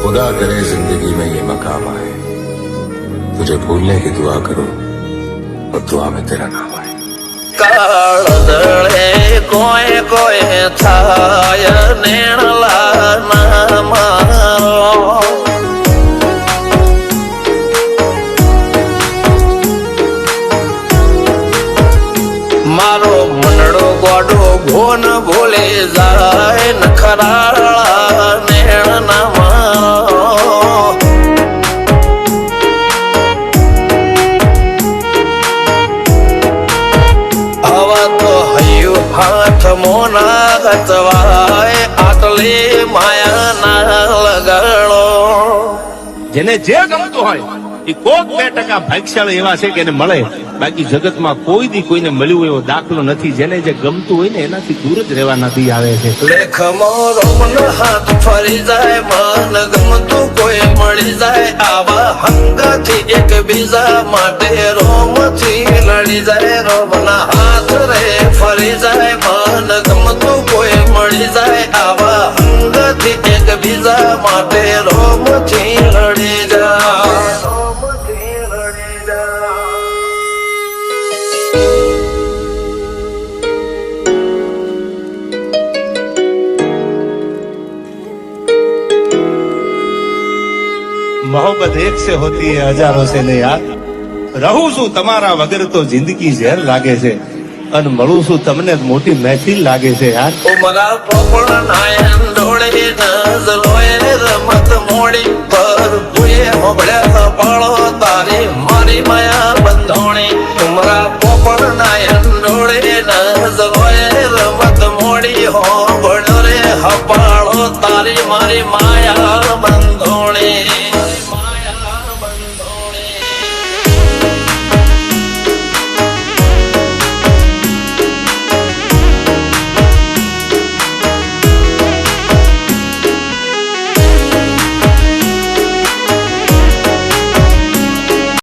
खुदा करे जिंदगी में ये मकाम आए, तुझे भूलने की दुआ करूं और दुआ में तेरा नाम आए। કાળદળે કોઈ કોઈ થાય નેણલા ના મારો મારો મનડો ગોડો ભોન ભૂલે જાય નખરાળા નેણ ના મારો हाथ मोना गतवाय आटले माया ना लगाड़ो જેને જે ગમતું હોય એ કોક 2% ભાગ્યશાળી એવા છે કે એને મળે, બાકી જગતમાં કોઈ દી કોઈને મળ્યું એવો દાખલો નથી. જેને જે ગમતું હોય ને એનાથી દૂર જ રહેવાનાથી આવે છે. લેખ મોરો મન હાથ ફરી જાય, મન ગમતું કોઈ મળી જાય, આવા હંગથી એક બીજા માટે રોમથી લડી જાય. રોમના હાથ રે ફરી જાય, મન ગમતું કોઈ મળી જાય, આવા હંગથી એક બીજા માટે રોમથી લડી જાય. मोहब्बत एक से होती है हजारों से नहीं यार. રહું છું તમારા વગર તો જિંદગી ઝેર લાગે છે, અને મળું છું તમને મોટી મહેફિલ લાગે છે યાર. ઉમરા પોપળ નાયન ડોળે નજરોએ રમત મોડી પર ભૂએ હોબળ્યા પાળો તારી મારી માયા બંધોણી. ઉમરા પોપળ નાયન ડોળે નજરોએ રમત મોડી હોબળ્યો રે હપાળો તારી મારી માયા બંધોણી.